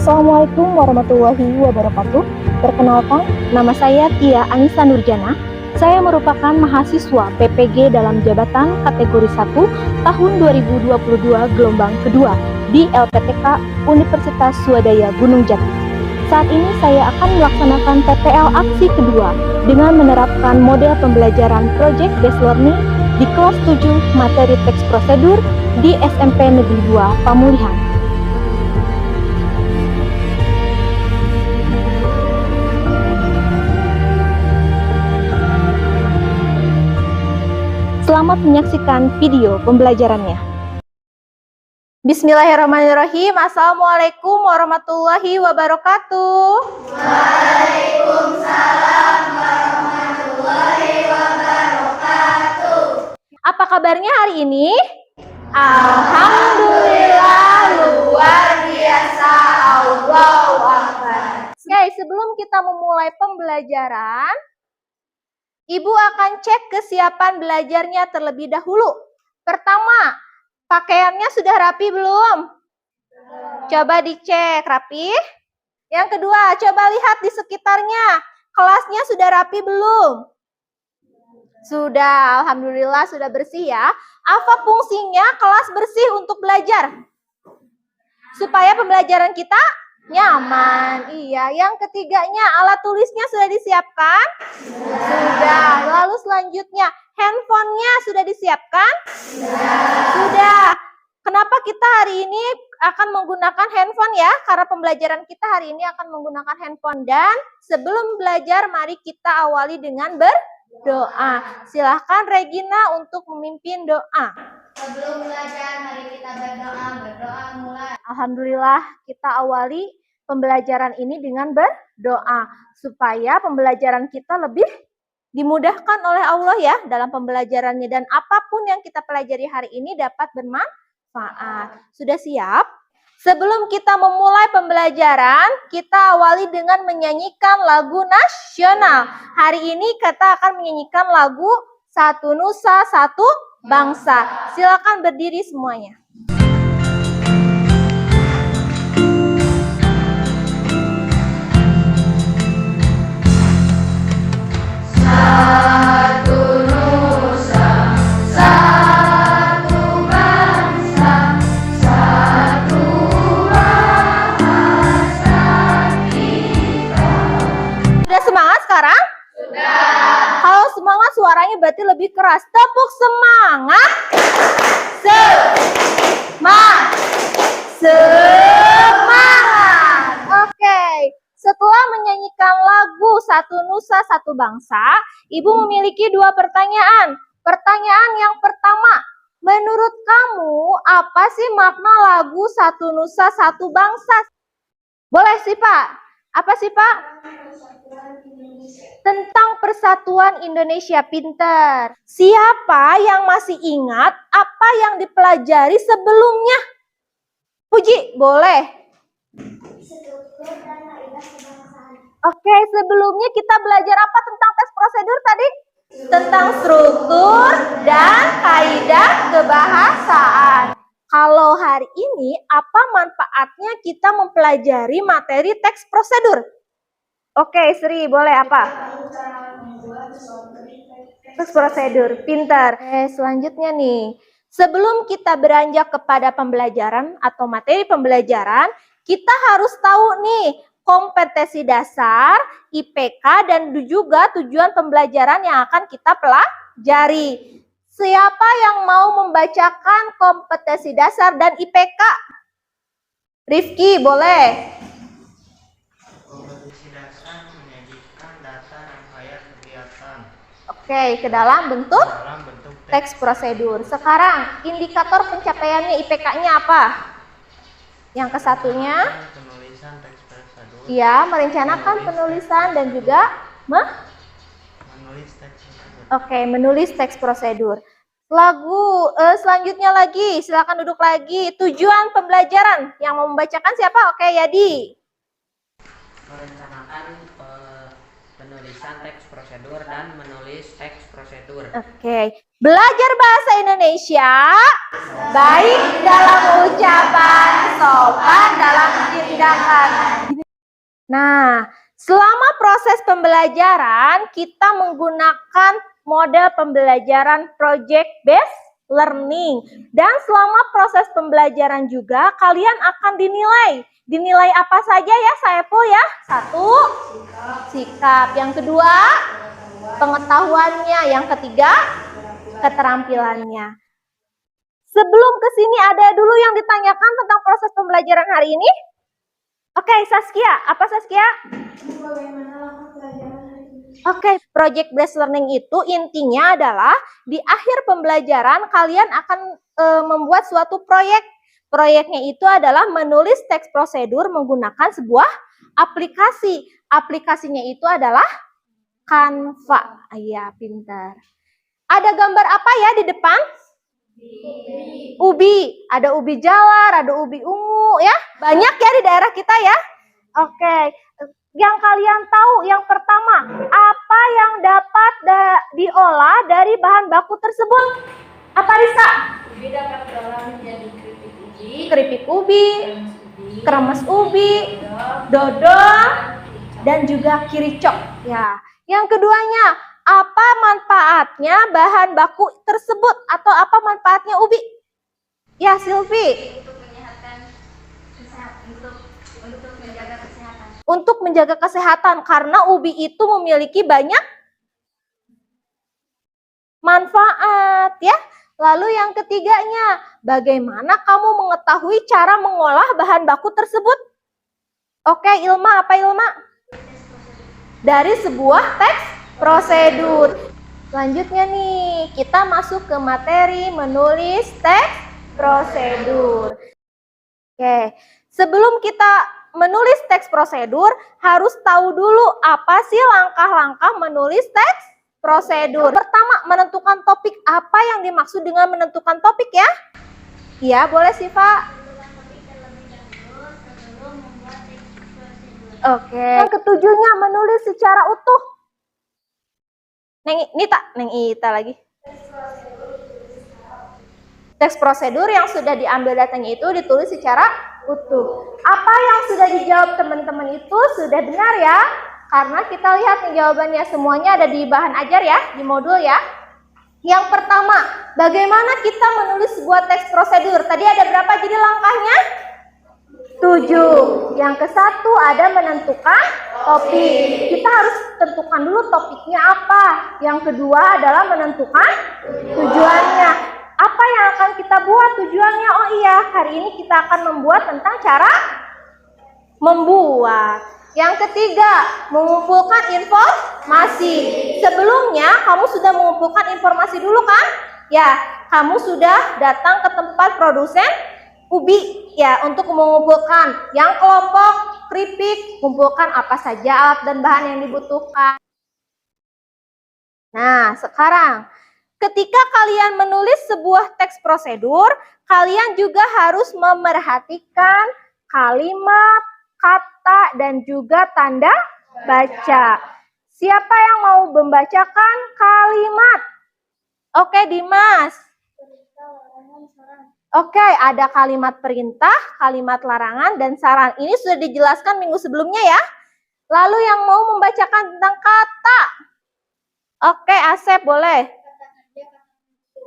Assalamualaikum warahmatullahi wabarakatuh. Perkenalkan, nama saya Tia Anissa Nurjana. Saya merupakan mahasiswa PPG dalam jabatan kategori 1 tahun 2022 gelombang kedua di LPTK Universitas Swadaya Gunung Jati. Saat ini saya akan melaksanakan PPL aksi kedua dengan menerapkan model pembelajaran Project Based Learning di kelas 7 materi teks prosedur di SMP Negeri 2 Pamulihan. Selamat menyaksikan video pembelajarannya. Bismillahirrahmanirrahim. Assalamualaikum warahmatullahi wabarakatuh. Waalaikumsalam warahmatullahi wabarakatuh. Apa kabarnya hari ini? Alhamdulillah luar biasa. Allahu Akbar. Oke, sebelum kita memulai pembelajaran, Ibu akan cek kesiapan belajarnya terlebih dahulu. Pertama, pakaiannya sudah rapi belum? Coba dicek rapi. Yang kedua, coba lihat di sekitarnya. Kelasnya sudah rapi belum? Sudah, alhamdulillah sudah bersih ya. Apa fungsinya kelas bersih untuk belajar? Supaya pembelajaran kita nyaman. Iya, yang ketiganya alat tulisnya sudah disiapkan? Sudah. Lalu selanjutnya, handphonenya sudah disiapkan? Sudah. Kenapa kita hari ini akan menggunakan handphone ya? Karena pembelajaran kita hari ini akan menggunakan handphone. Dan sebelum belajar, mari kita awali dengan berdoa. Silahkan Regina untuk memimpin doa. Sebelum belajar, mari kita berdoa. Berdoa mulai. Alhamdulillah, kita awali pembelajaran ini dengan berdoa supaya pembelajaran kita lebih dimudahkan oleh Allah ya dalam pembelajarannya, dan apapun yang kita pelajari hari ini dapat bermanfaat. Sudah siap? Sebelum kita memulai pembelajaran, kita awali dengan menyanyikan lagu nasional. Hari ini kita akan menyanyikan lagu Satu Nusa Satu Bangsa. Silakan berdiri semuanya. Satu nusa, satu bangsa, satu bahasa kita. Sudah semangat sekarang? Sudah. Kalau semangat suaranya berarti lebih keras. Tepuk semangat. Semangat. Oke. Setelah menyanyikan lagu Satu Nusa Satu Bangsa, Ibu memiliki dua pertanyaan. Pertanyaan yang pertama, menurut kamu apa sih makna lagu Satu Nusa Satu Bangsa? Boleh sih Pak. Apa sih Pak? Tentang persatuan Indonesia. Pinter. Siapa yang masih ingat apa yang dipelajari sebelumnya? Puji, boleh. Oke, sebelumnya kita belajar apa tentang tes prosedur tadi? Tentang struktur dan kaidah kebahasaan. Kalau hari ini, apa manfaatnya kita mempelajari materi teks prosedur? Oke, Sri, boleh apa? Teks prosedur, pintar. Selanjutnya nih, sebelum kita beranjak kepada pembelajaran atau materi pembelajaran, kita harus tahu nih kompetensi dasar, IPK, dan juga tujuan pembelajaran yang akan kita pelajari. Siapa yang mau membacakan kompetensi dasar dan IPK? Rifki, boleh. Kompetensi dasar menyajikan data rangkaian kegiatan. Oke, ke dalam bentuk Dalam bentuk teks prosedur. Sekarang, indikator pencapaiannya IPK-nya apa? Yang kesatunya? Penulisan teks prosedur. Iya, merencanakan penulisan dan juga Menulis teks prosedur. Oke, menulis teks prosedur. Selanjutnya lagi, silakan duduk lagi. Tujuan pembelajaran yang mau membacakan siapa? Oke, Yadi. Merencanakan penulisan teks prosedur dan menulis teks prosedur. Oke. Belajar bahasa Indonesia baik dalam ucapan, sopan dalam tindakan. Nah, selama proses pembelajaran kita menggunakan model pembelajaran project based learning. Dan selama proses pembelajaran juga kalian akan dinilai. Dinilai apa saja ya Saiful ya? 1, sikap. Yang kedua, pengetahuannya. Yang ketiga, keterampilannya. Sebelum ke sini ada dulu yang ditanyakan tentang proses pembelajaran hari ini? Oke, Saskia. Apa Saskia? Oke, project based learning itu intinya adalah di akhir pembelajaran kalian akan membuat suatu proyek. Proyeknya itu adalah menulis teks prosedur menggunakan sebuah aplikasi. Aplikasinya itu adalah Canva. Iya, pintar. Ada gambar apa ya di depan? Ubi. Ada ubi jalar, ada ubi ungu ya. Banyak ya di daerah kita ya. Oke. Yang kalian tahu yang pertama, apa yang dapat diolah dari bahan baku tersebut? Apa Risa? Ubi dapat diolah menjadi Keripik ubi, kremes ubi, dodol, dan juga kiricok. Ya. Yang keduanya, apa manfaatnya bahan baku tersebut atau apa manfaatnya ubi? Ya, Silvi. Untuk menjaga kesehatan karena ubi itu memiliki banyak manfaat ya. Lalu yang ketiganya, bagaimana kamu mengetahui cara mengolah bahan baku tersebut? Oke, Ilma, apa Ilma? Dari sebuah teks prosedur. Selanjutnya nih, kita masuk ke materi menulis teks prosedur. Oke, sebelum kita menulis teks prosedur, harus tahu dulu apa sih langkah-langkah menulis teks prosedur. Pertama, menentukan topik. Apa yang dimaksud dengan menentukan topik ya? Iya, boleh Siva. Oke. Yang ketujuhnya, menulis secara utuh. Neng Ita lagi. Teks prosedur yang sudah diambil datanya itu ditulis secara utuh. Apa yang sudah dijawab teman-teman itu sudah benar ya? Karena kita lihat nih jawabannya semuanya ada di bahan ajar ya, di modul ya. Yang pertama, bagaimana kita menulis sebuah teks prosedur? Tadi ada berapa jadi langkahnya? 7. Yang ke-1 ada menentukan topik. Kita harus tentukan dulu topiknya apa. Yang kedua adalah menentukan tujuannya. Apa yang akan kita buat tujuannya? Oh iya, hari ini kita akan membuat tentang cara membuat. Yang ketiga, mengumpulkan informasi. Sebelumnya kamu sudah mengumpulkan informasi dulu kan? Ya, kamu sudah datang ke tempat produsen ubi ya untuk mengumpulkan yang kelompok keripik, kumpulkan apa saja alat dan bahan yang dibutuhkan. Nah, sekarang ketika kalian menulis sebuah teks prosedur, kalian juga harus memerhatikan kalimat, kata, dan juga tanda baca. Siapa yang mau membacakan kalimat? Oke, Dimas. Oke, ada kalimat perintah, kalimat larangan, dan saran. Ini sudah dijelaskan minggu sebelumnya ya. Lalu yang mau membacakan tentang kata. Oke, Asep boleh.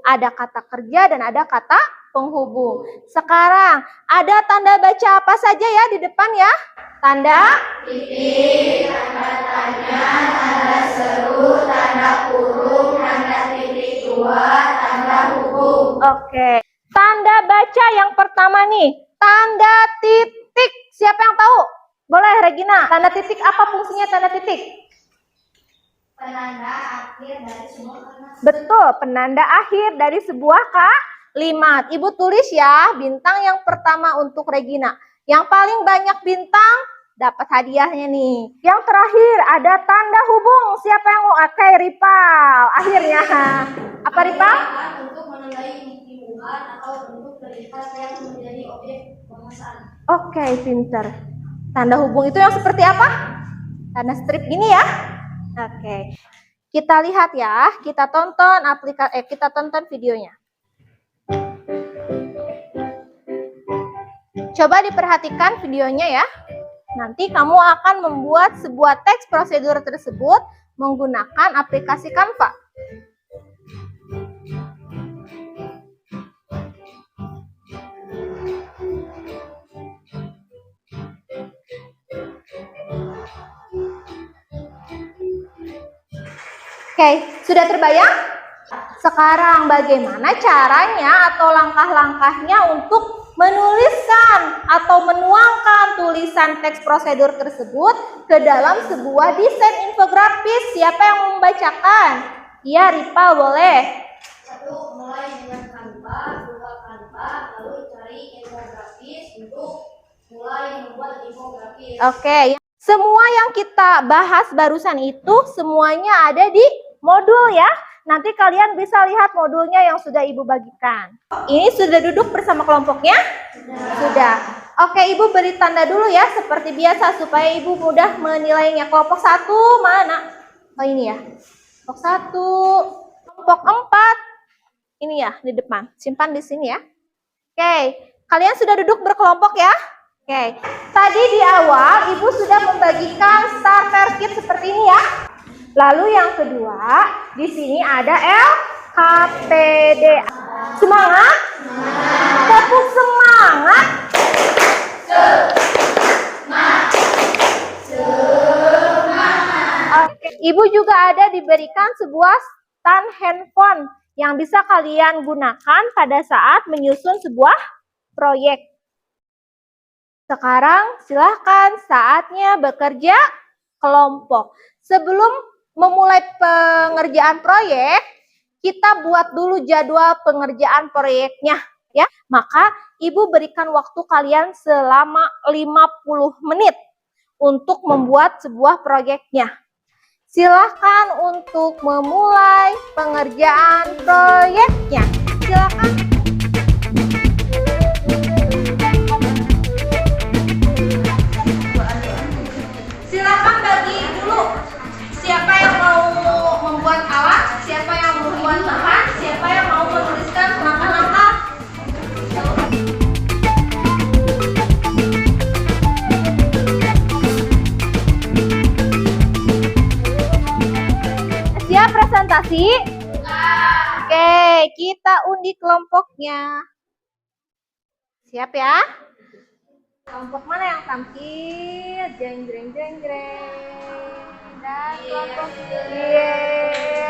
Ada kata kerja dan ada kata penghubung. Sekarang ada tanda baca apa saja ya di depan ya? Tanda titik, tanda tanya, tanda seru, tanda kurung, tanda titik 2, tanda hubung. Oke. Tanda baca yang pertama nih, tanda titik. Siapa yang tahu? Boleh Regina. Tanda titik apa fungsinya tanda titik? Penanda akhir dari sebuah kalimat. Betul, penanda akhir dari sebuah kalimat. Ibu tulis ya, bintang yang pertama untuk Regina. Yang paling banyak bintang dapat hadiahnya nih. Yang terakhir ada tanda hubung. Siapa yang mau? Oke, Ripal. Akhirnya. Apa Ripal? Untuk menandai hubungan atau bentuk perintah yang menjadi objek pemasangan. Oke, pinter. Tanda hubung itu yang seperti apa? Tanda strip gini ya. Oke. Kita lihat ya, kita tonton videonya. Coba diperhatikan videonya ya. Nanti kamu akan membuat sebuah teks prosedur tersebut menggunakan aplikasi Canva. Oke, sudah terbayang? Sekarang bagaimana caranya atau langkah-langkahnya untuk menuliskan atau menuangkan tulisan teks prosedur tersebut ke dalam sebuah desain infografis? Siapa yang membacakan? Iya, Ripa, boleh. 1. Mulai dengan Canva, buka Canva, lalu cari infografis untuk mulai membuat infografis. Oke, semua yang kita bahas barusan itu semuanya ada di modul ya. Nanti kalian bisa lihat modulnya yang sudah Ibu bagikan. Ini sudah duduk bersama kelompoknya? Sudah. Oke, Ibu beri tanda dulu ya seperti biasa supaya Ibu mudah menilainya. Kelompok 1 mana? Oh ini ya. Kelompok 1. Kelompok 4. Ini ya di depan. Simpan di sini ya. Oke, kalian sudah duduk berkelompok ya? Oke, tadi di awal Ibu sudah membagikan starter kit seperti ini ya. Lalu yang kedua, di sini ada LKPD. Semangat? Tepuk semangat. Oke, Ibu juga ada diberikan sebuah stand handphone yang bisa kalian gunakan pada saat menyusun sebuah proyek. Sekarang silahkan saatnya bekerja kelompok. Sebelum memulai pengerjaan proyek, kita buat dulu jadwal pengerjaan proyeknya ya. Maka Ibu berikan waktu kalian selama 50 menit untuk membuat sebuah proyeknya. Silahkan untuk memulai pengerjaan proyeknya. Silahkan. Silakan bagi dulu siapa yang mau membuat alat, siapa yang mau membuat bahan, siapa yang mau menuliskan langkah-langkah. Siap presentasi? Oke, kita undi kelompoknya. Siap ya? Kelompok mana yang tampil? Jeng jeng jeng jeng. Dan kelompok iya.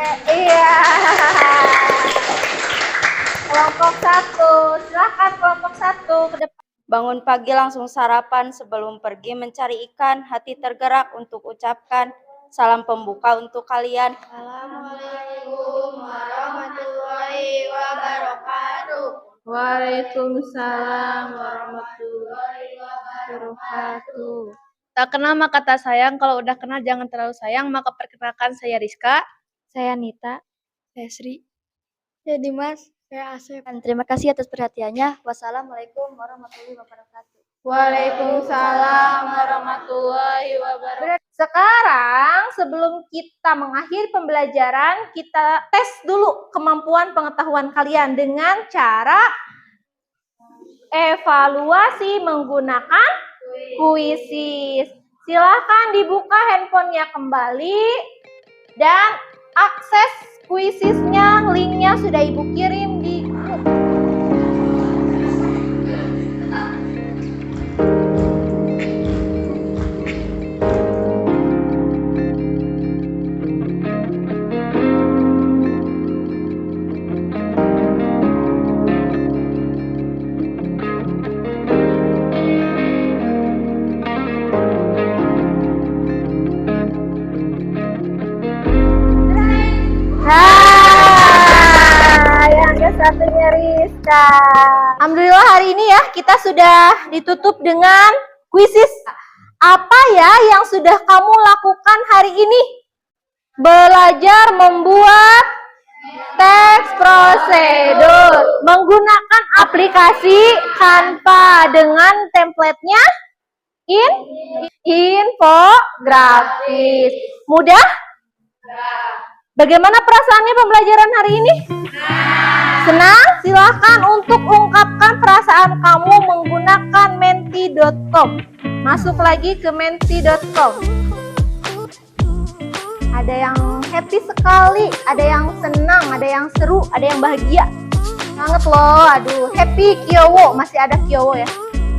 Kelompok 1, silahkan kelompok 1 ke depan. Bangun pagi langsung sarapan, sebelum pergi mencari ikan, hati tergerak untuk ucapkan salam pembuka untuk kalian. Assalamualaikum warahmatullahi wabarakatuh. Waalaikumsalam warahmatullahi wabarakatuh. Tak kenal maka tak sayang, kalau udah kenal jangan terlalu sayang. Maka perkenalkan, saya Rizka. Saya Nita. Saya Sri. Saya Dimas. Saya Asep. Terima kasih atas perhatiannya. Wassalamualaikum warahmatullahi wabarakatuh. Waalaikumsalam warahmatullahi wabarakatuh. Sekarang sebelum kita mengakhiri pembelajaran, kita tes dulu kemampuan pengetahuan kalian dengan cara evaluasi menggunakan kuisis. Silahkan dibuka handphonenya kembali dan akses kuisisnya, linknya sudah Ibu kirim di grup. Satunya Rizka. Alhamdulillah hari ini ya kita sudah ditutup dengan kuisis. Apa ya yang sudah kamu lakukan hari ini? Belajar membuat teks prosedur menggunakan aplikasi Canva dengan template-nya infografis. Mudah? Bagaimana perasaannya pembelajaran hari ini? Senang? Silahkan untuk ungkapkan perasaan kamu menggunakan menti.com. Masuk lagi ke menti.com. Ada yang happy sekali, ada yang senang, ada yang seru, ada yang bahagia. Banget loh, aduh, happy Kyowo, masih ada Kyowo ya.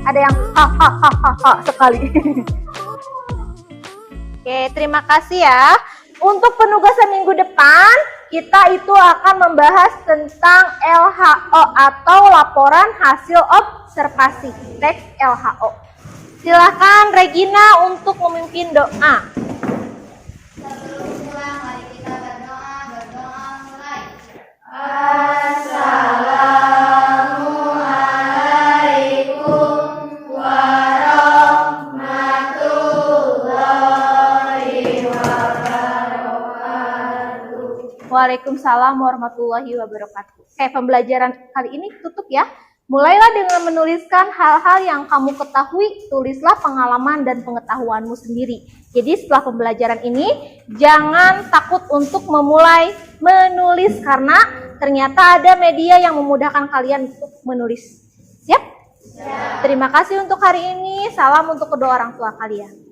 Ada yang ha sekali. Oke, terima kasih ya. Untuk penugasan minggu depan, kita itu akan membahas tentang LHO atau laporan hasil observasi, teks LHO. Silakan Regina untuk memimpin doa. Sebelum pulang, mari kita berdoa mulai. Assalamualaikum warahmatullahi wabarakatuh. Waalaikumsalam warahmatullahi wabarakatuh. Oke, pembelajaran kali ini tutup ya. Mulailah dengan menuliskan hal-hal yang kamu ketahui, tulislah pengalaman dan pengetahuanmu sendiri. Jadi setelah pembelajaran ini, jangan takut untuk memulai menulis karena ternyata ada media yang memudahkan kalian untuk menulis. Siap? Terima kasih untuk hari ini. Salam untuk kedua orang tua kalian.